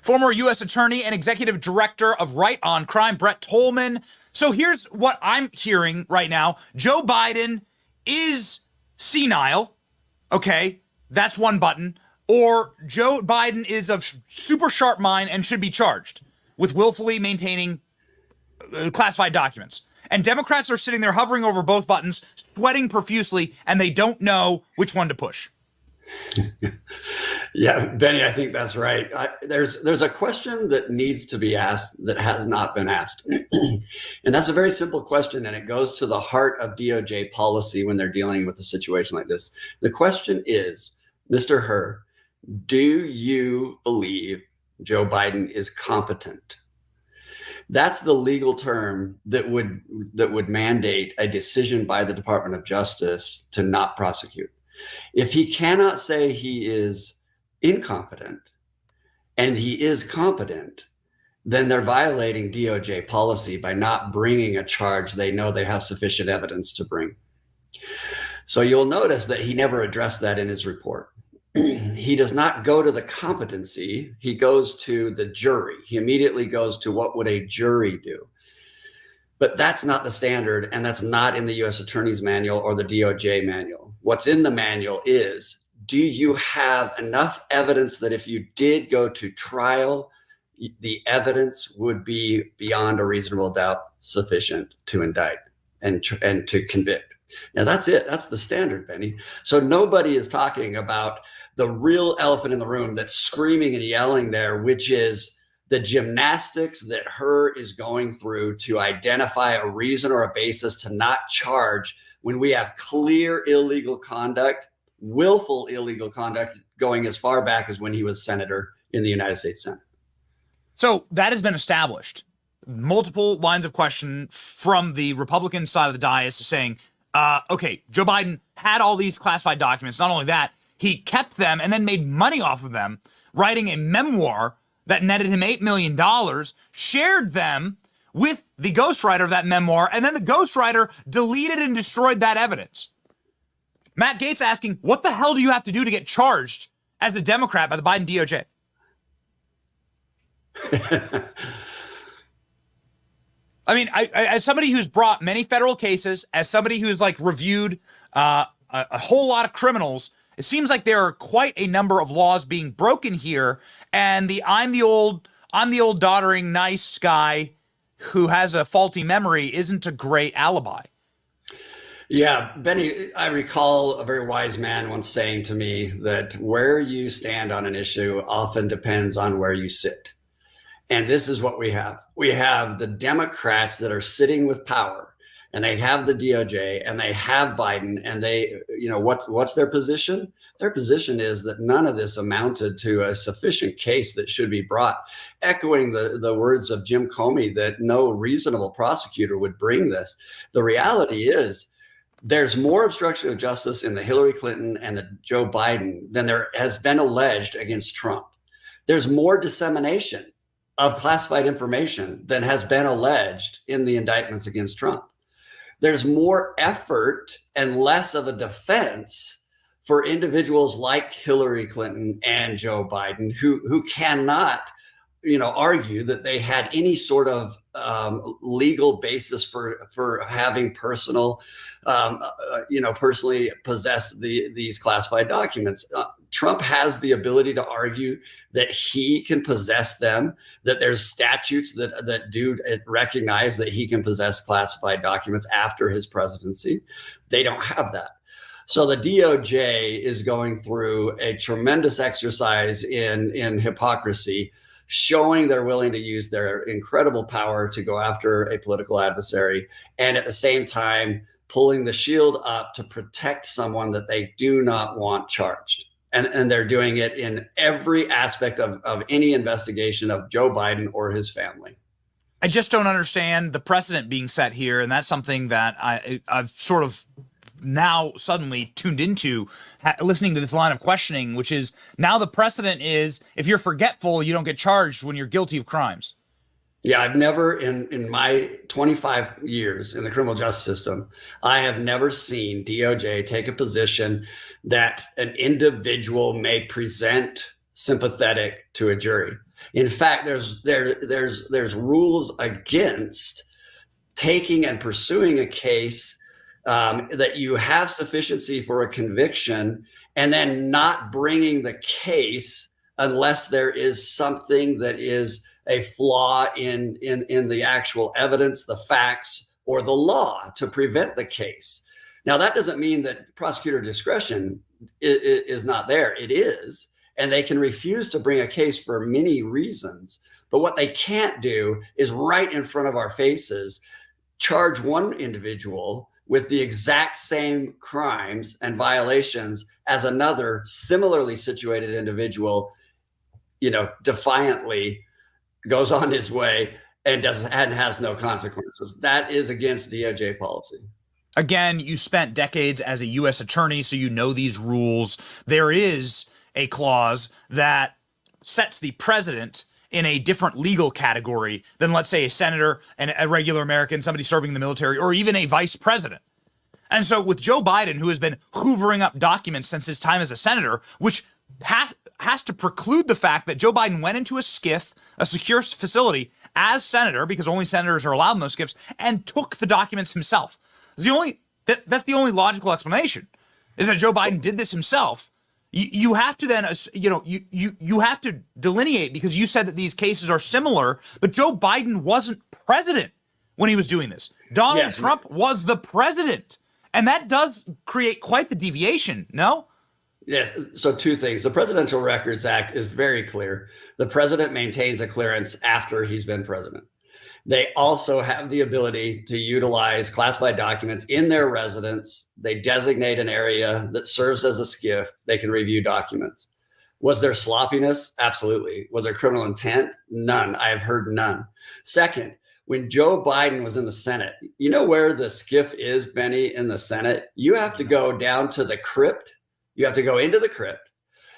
former U.S. Attorney and Executive Director of Right on Crime, Brett Tolman. So here's what I'm hearing right now. Joe Biden is senile. Okay, that's one button. Or Joe Biden is of super sharp mind and should be charged with willfully maintaining classified documents. And Democrats are sitting there hovering over both buttons, sweating profusely, and they don't know which one to push. Yeah, Benny, I think that's right. There's a question that needs to be asked that has not been asked. And that's a very simple question, and it goes to the heart of DOJ policy when they're dealing with a situation like this. The question is, Mr. Herr, do you believe Joe Biden is competent? That's the legal term that would mandate a decision by the Department of Justice to not prosecute. If he cannot say he is incompetent and he is competent, then they're violating DOJ policy by not bringing a charge they know they have sufficient evidence to bring. So you'll notice that he never addressed that in his report. He does not go to the competency. He goes to the jury. He immediately goes to what would a jury do. But that's not the standard, and that's not in the U.S. Attorney's Manual or the DOJ manual. What's in the manual is, do you have enough evidence that if you did go to trial, the evidence would be beyond a reasonable doubt sufficient to indict and to convict? Now, that's it. That's the standard, Benny. So nobody is talking about the real elephant in the room that's screaming and yelling there, which is the gymnastics that Herr is going through to identify a reason or a basis to not charge when we have clear illegal conduct, willful illegal conduct, going as far back as when he was senator in the United States Senate. So that has been established. Multiple lines of question from the Republican side of the dais saying, okay, Joe Biden had all these classified documents. Not only that, he kept them and then made money off of them, writing a memoir that netted him $8 million, shared them with the ghostwriter of that memoir, and then the ghostwriter deleted and destroyed that evidence. Matt Gaetz asking, what the hell do you have to do to get charged as a Democrat by the Biden DOJ? I mean, as somebody who's brought many federal cases, as somebody who's like reviewed a whole lot of criminals, it seems like there are quite a number of laws being broken here, and I'm the old doddering nice guy who has a faulty memory isn't a great alibi. Yeah, Benny, I recall a very wise man once saying to me that where you stand on an issue often depends on where you sit. And this is what we have. We have the Democrats that are sitting with power, and they have the DOJ, and they have Biden, and they, what's their position? Their position is that none of this amounted to a sufficient case that should be brought, echoing the words of Jim Comey that no reasonable prosecutor would bring this. The reality is there's more obstruction of justice in the Hillary Clinton and the Joe Biden than there has been alleged against Trump. There's more dissemination of classified information than has been alleged in the indictments against Trump. There's more effort and less of a defense for individuals like Hillary Clinton and Joe Biden who cannot, argue that they had any sort of legal basis for having personally possessed these classified documents. Trump has the ability to argue that he can possess them, that there's statutes that do recognize that he can possess classified documents after his presidency. They don't have that. So the DOJ is going through a tremendous exercise in hypocrisy, showing they're willing to use their incredible power to go after a political adversary, and at the same time pulling the shield up to protect someone that they do not want charged. And they're doing it in every aspect of any investigation of Joe Biden or his family. I just don't understand the precedent being set here, and that's something that I've sort of now suddenly tuned into listening to this line of questioning, which is now the precedent is if you're forgetful, you don't get charged when you're guilty of crimes. Yeah, I've never, in my 25 years in the criminal justice system, I have never seen DOJ take a position that an individual may present sympathetic to a jury. In fact, there's rules against taking and pursuing a case that you have sufficiency for a conviction and then not bringing the case unless there is something that is a flaw in the actual evidence, the facts, or the law to prevent the case. Now, that doesn't mean that prosecutor discretion is not there. It is. And they can refuse to bring a case for many reasons. But what they can't do is right in front of our faces charge one individual with the exact same crimes and violations as another similarly situated individual, defiantly goes on his way and has no consequences. That is against DOJ policy. Again, you spent decades as a U.S. attorney, so you know these rules. There is a clause that sets the president in a different legal category than, let's say, a senator and a regular American, somebody serving in the military, or even a vice president. And so with Joe Biden, who has been hoovering up documents since his time as a senator, which has to preclude the fact that Joe Biden went into a SCIF, a secure facility, as senator, because only senators are allowed in those SCIFs, and took the documents himself. That's the only logical explanation, is that Joe Biden did this himself. You have to then, you have to delineate, because you said that these cases are similar, but Joe Biden wasn't president when he was doing this. Donald Trump was the president. And that does create quite the deviation, no? Yes. So two things. The Presidential Records Act is very clear. The president maintains a clearance after he's been president. They also have the ability to utilize classified documents in their residence. They designate an area that serves as a SCIF. They can review documents. Was there sloppiness? Absolutely. Was there criminal intent? None. I have heard none. Second, when Joe Biden was in the Senate, you know where the SCIF is, Benny, in the Senate? You have to go down to the crypt. You have to go into the crypt.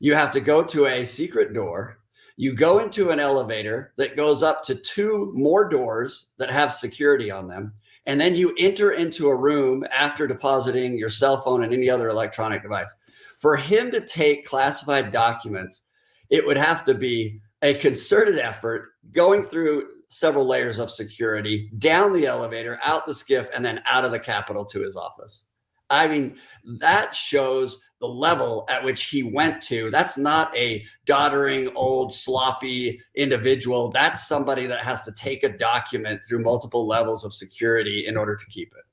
You have to go to a secret door. You go into an elevator that goes up to 2 more doors that have security on them. And then you enter into a room after depositing your cell phone and any other electronic device. For him to take classified documents, it would have to be a concerted effort going through several layers of security, down the elevator, out the SCIF, and then out of the Capitol to his office. I mean, that shows the level at which he went to. That's not a doddering, old, sloppy individual. That's somebody that has to take a document through multiple levels of security in order to keep it.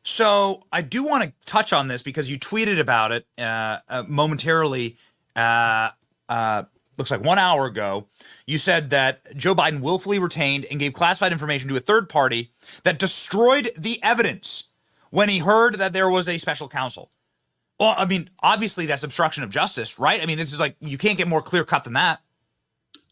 So I do want to touch on this because you tweeted about it momentarily, looks like 1 hour ago. You said that Joe Biden willfully retained and gave classified information to a third party that destroyed the evidence when he heard that there was a special counsel. Well, I mean, obviously that's obstruction of justice, right? I mean, this is like, you can't get more clear cut than that.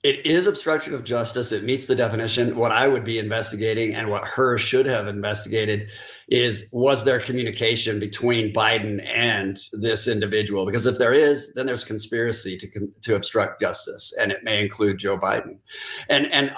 It is obstruction of justice. It meets the definition. What I would be investigating and what her should have investigated is, was there communication between Biden and this individual? Because if there is, then there's conspiracy to obstruct justice, and it may include Joe Biden. And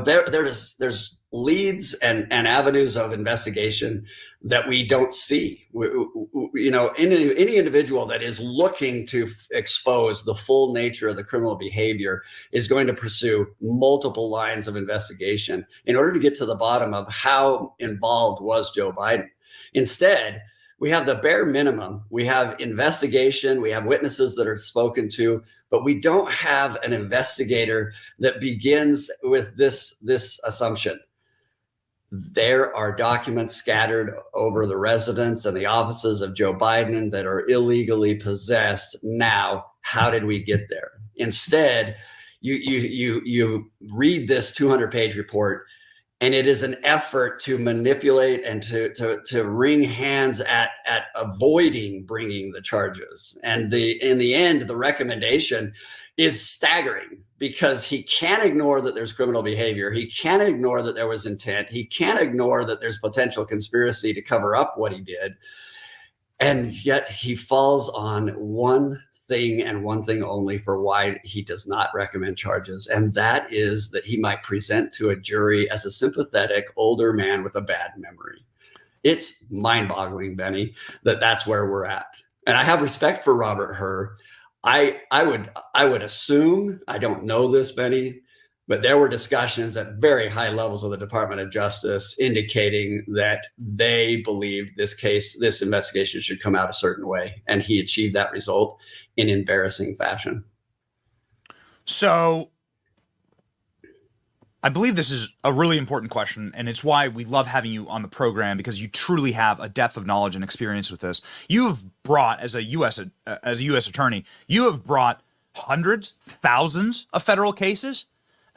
there's leads and avenues of investigation that we don't see. Any individual that is looking to expose the full nature of the criminal behavior is going to pursue multiple lines of investigation in order to get to the bottom of how involved was Joe Biden. Instead, we have the bare minimum. We have investigation. We have witnesses that are spoken to, but we don't have an investigator that begins with this assumption. There are documents scattered over the residence and the offices of Joe Biden that are illegally possessed. Now, how did we get there? Instead, you read this 200-page report, and it is an effort to manipulate and to wring hands at avoiding bringing the charges. And in the end, the recommendation is staggering, because he can't ignore that there's criminal behavior. He can't ignore that there was intent. He can't ignore that there's potential conspiracy to cover up what he did. And yet he falls on one thing and one thing only for why he does not recommend charges. And that is that he might present to a jury as a sympathetic older man with a bad memory. It's mind-boggling, Benny, that that's where we're at. And I have respect for Robert Hur. I would assume, I don't know this, Benny, but there were discussions at very high levels of the Department of Justice indicating that they believed this investigation should come out a certain way, and he achieved that result in embarrassing fashion. So I believe this is a really important question, and it's why we love having you on the program, because you truly have a depth of knowledge and experience with this. You've brought, as a U.S. attorney, you have brought hundreds, thousands of federal cases.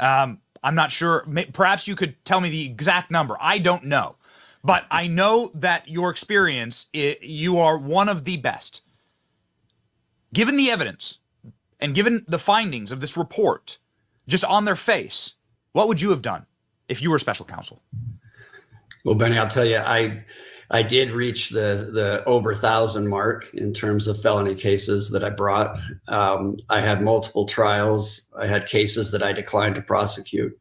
I'm not sure. Perhaps you could tell me the exact number. I don't know. But I know that your experience, you are one of the best. Given the evidence and given the findings of this report, just on their face, what would you have done if you were special counsel? Well, Benny, I'll tell you, I did reach the over 1,000 mark in terms of felony cases that I brought. I had multiple trials. I had cases that I declined to prosecute.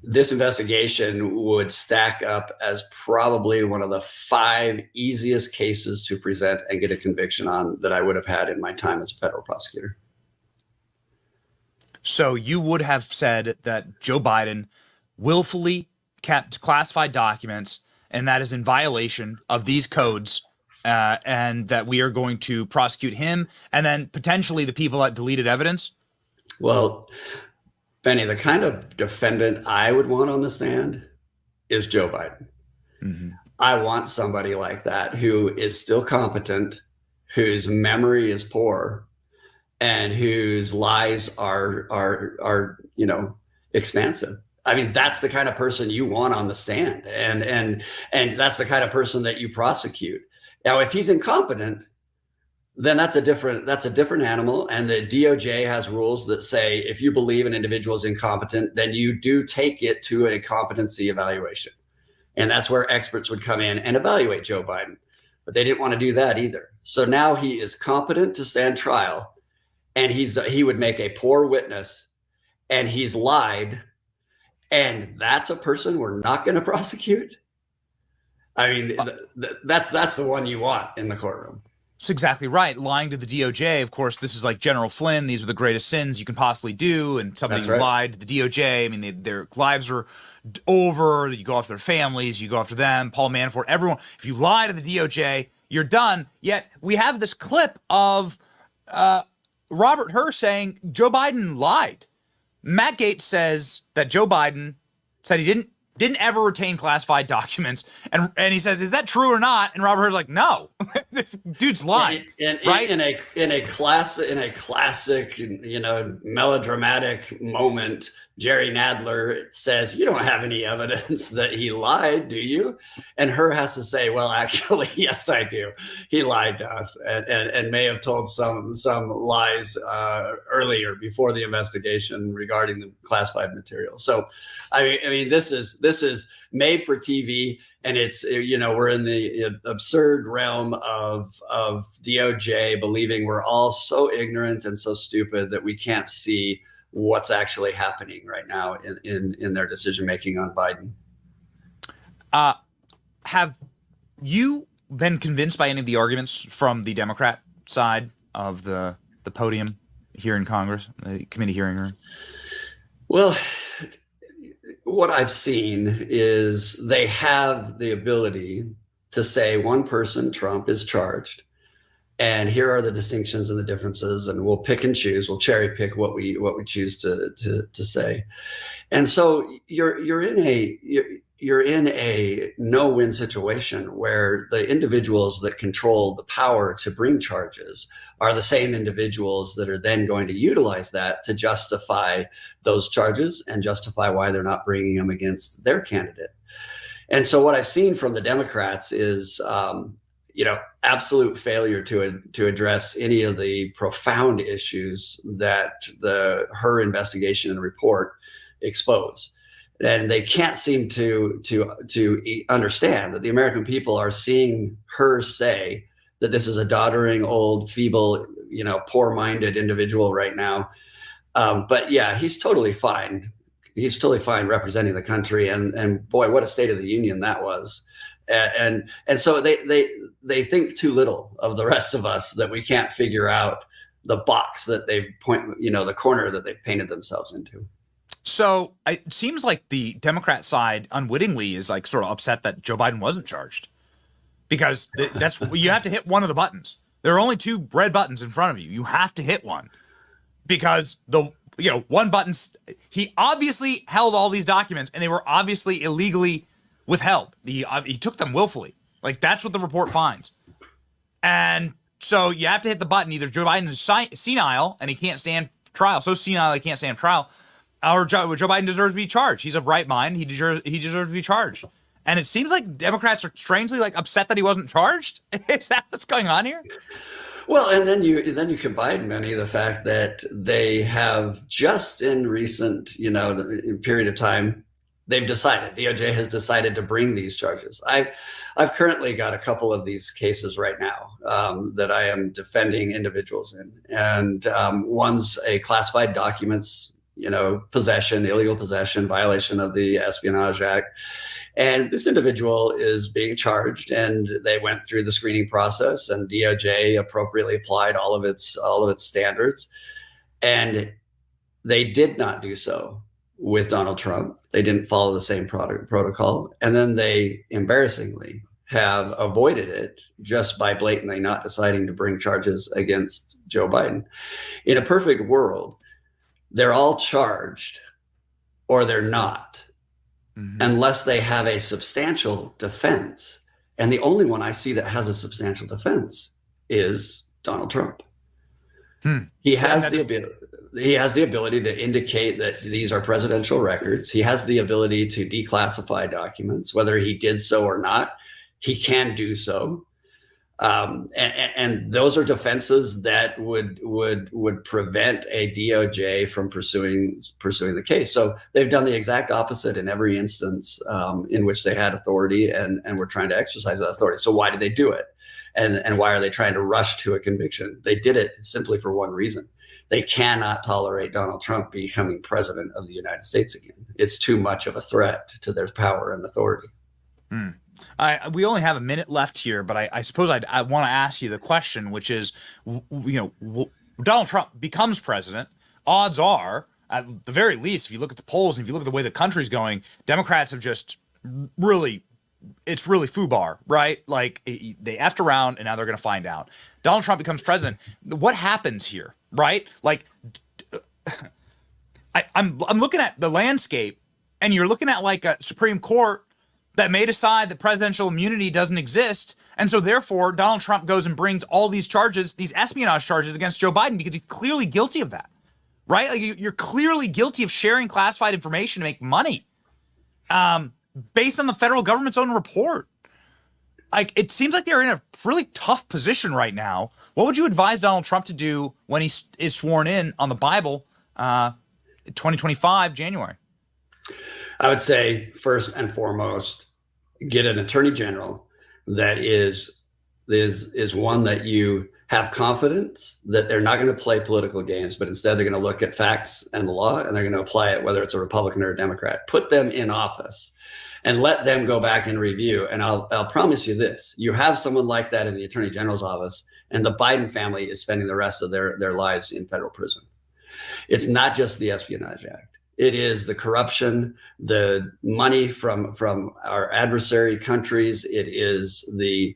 This investigation would stack up as probably one of the 5 easiest cases to present and get a conviction on that I would have had in my time as a federal prosecutor. So you would have said that Joe Biden willfully kept classified documents, and that is in violation of these codes, and that we are going to prosecute him and then potentially the people that deleted evidence? Well, Benny, the kind of defendant I would want on the stand is Joe Biden. Mm-hmm. I want somebody like that who is still competent, whose memory is poor, and whose lies are expansive. I mean, that's the kind of person you want on the stand, and that's the kind of person that you prosecute. Now, if he's incompetent, then that's a different animal. And the DOJ has rules that say if you believe an individual is incompetent, then you do take it to a competency evaluation, and that's where experts would come in and evaluate Joe Biden. But they didn't want to do that either. So now he is competent to stand trial. And he would make a poor witness, and he's lied, and that's a person we're not going to prosecute. I mean, that's the one you want in the courtroom. That's exactly right. Lying to the DOJ, of course, this is like General Flynn. These are the greatest sins you can possibly do, and somebody who lied to the DOJ. I mean, their lives are over. You go after their families, you go after them. Paul Manafort, everyone. If you lie to the DOJ, you're done. Yet we have this clip of Robert Hur saying Joe Biden lied. Matt Gaetz says that Joe Biden said he didn't ever retain classified documents, and he says, is that true or not? And Robert Hur's like, no, this dude's lying. Right? In a classic, melodramatic moment, Jerry Nadler says, you don't have any evidence that he lied, do you? And Hur has to say, well, actually, yes, I do. He lied to us and may have told some lies earlier before the investigation regarding the classified material. So, I mean, this is made for TV, and it's, we're in the absurd realm of DOJ believing we're all so ignorant and so stupid that we can't see what's actually happening right now in their decision making on Biden. Have you been convinced by any of the arguments from the Democrat side of the podium here in Congress, the committee hearing room? Well, what I've seen is they have the ability to say one person, Trump, is charged, and here are the distinctions and the differences, and we'll pick and choose. We'll cherry pick what we choose to say. And so you're in a no-win situation where the individuals that control the power to bring charges are the same individuals that are then going to utilize that to justify those charges and justify why they're not bringing them against their candidate. And so what I've seen from the Democrats is absolute failure to address any of the profound issues that her investigation and report expose. And they can't seem to understand that the American people are seeing her say that this is a doddering, old, feeble, poor-minded individual right now. But yeah, he's totally fine. He's totally fine representing the country. And boy, what a State of the Union that was. And so they think too little of the rest of us that we can't figure out the box that they the corner that they've painted themselves into. So it seems like the Democrat side unwittingly is like sort of upset that Joe Biden wasn't charged, because that's you have to hit one of the buttons. There are only two red buttons in front of you. You have to hit one, because one button, he obviously held all these documents and they were obviously illegally withheld. He took them willfully. Like, that's what the report finds. And so you have to hit the button. Either Joe Biden is senile and he can't stand trial, so senile he can't stand trial, or Joe Biden deserves to be charged. He's of right mind. He deserves to be charged. And it seems like Democrats are strangely like upset that he wasn't charged. Is that what's going on here? Well, and then you combine many of the fact that they have just in recent, period of time, DOJ has decided to bring these charges. I've currently got a couple of these cases right now that I am defending individuals in, and one's a classified documents, possession, illegal possession, violation of the Espionage Act. And this individual is being charged, and they went through the screening process, and DOJ appropriately applied all of its standards. And they did not do so with Donald Trump. They didn't follow the same protocol. And then they embarrassingly have avoided it just by blatantly not deciding to bring charges against Joe Biden. In a perfect world, they're all charged or they're not. Mm-hmm. Unless they have a substantial defense. And the only one I see that has a substantial defense is Donald Trump. He has the ability to indicate that these are presidential records. He has the ability to declassify documents. Whether he did so or not, he can do so. And those are defenses that would prevent a DOJ from pursuing the case. So they've done the exact opposite in every instance in which they had authority and were trying to exercise that authority. So why did they do it? And why are they trying to rush to a conviction? They did it simply for one reason. They cannot tolerate Donald Trump becoming president of the United States again. It's too much of a threat to their power and authority. We only have a minute left here, but I suppose I want to ask you the question, which is, Donald Trump becomes president. Odds are, at the very least, if you look at the polls and if you look at the way the country's going, Democrats have just it's really FUBAR, right? Like, they effed around and now they're going to find out. Donald Trump becomes president. What happens here, right? Like, I'm looking at the landscape, and you're looking at like a Supreme Court that may decide that presidential immunity doesn't exist. And so therefore, Donald Trump goes and brings all these charges, these espionage charges against Joe Biden, because he's clearly guilty of that, right? Like, you're clearly guilty of sharing classified information to make money based on the federal government's own report. Like, it seems like they're in a really tough position right now. What would you advise Donald Trump to do when he is sworn in on the Bible 2025, January? I would say, first and foremost, get an attorney general that is one that you have confidence that they're not going to play political games, but instead they're going to look at facts and the law, and they're going to apply it, whether it's a Republican or a Democrat. Put them in office and let them go back and review. And I'll promise you this: you have someone like that in the attorney general's office, and the Biden family is spending the rest of their lives in federal prison. It's not just the Espionage Act. It is the corruption, the money from our adversary countries. It is the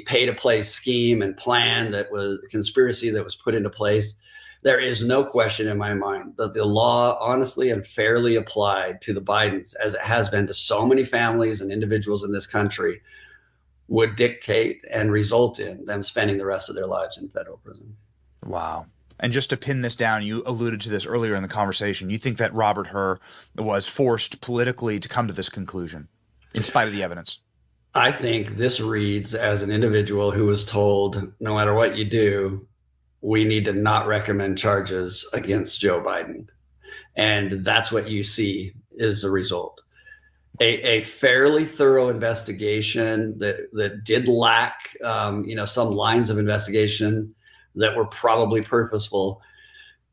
pay-to-play scheme and plan that was conspiracy that was put into place. There is no question in my mind that the law, honestly and fairly applied to the Bidens, as it has been to so many families and individuals in this country, would dictate and result in them spending the rest of their lives in federal prison. Wow. And just to pin this down, you alluded to this earlier in the conversation. You think that Robert Hur was forced politically to come to this conclusion, in spite of the evidence? I think this reads as an individual who was told, no matter what you do, we need to not recommend charges against Joe Biden. And that's what you see is the result. A fairly thorough investigation that did lack, some lines of investigation that were probably purposeful,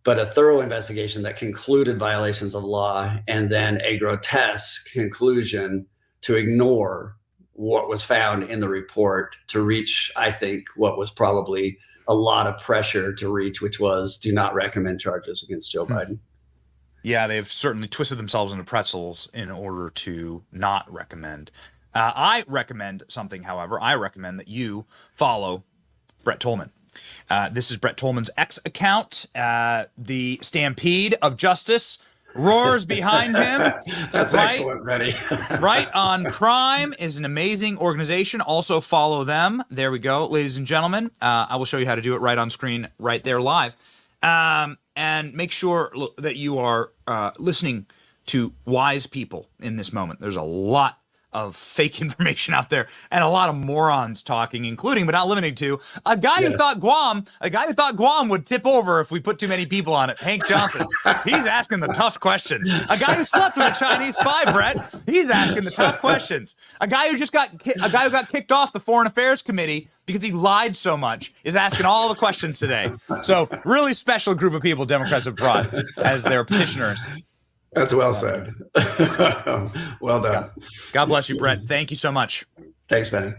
but a thorough investigation that concluded violations of law, and then a grotesque conclusion to ignore what was found in the report to reach, I think, what was probably a lot of pressure to reach, which was do not recommend charges against Joe Biden. Yeah, they've certainly twisted themselves into pretzels in order to not recommend. I recommend something, however. I recommend that you follow Brett Tolman. This is Brett Tolman's X account. The stampede of justice roars behind him. That's right? Excellent, Betty. Right on Crime is an amazing organization. Also follow them. There we go, ladies and gentlemen. I will show you how to do it right on screen, right there live. And make sure that you are listening to wise people in this moment. There's a lot of fake information out there and a lot of morons talking, including but not limited to a guy who thought Guam would tip over if we put too many people on it. Hank Johnson. He's asking the tough questions. A guy who slept with a Chinese spy, Brett. He's asking the tough questions. A guy who got kicked off the Foreign Affairs Committee because he lied so much is asking all the questions today. So really special group of people Democrats have brought as their petitioners. That's well said. Well done. God bless you, Brett. Thank you so much. Thanks, Benny.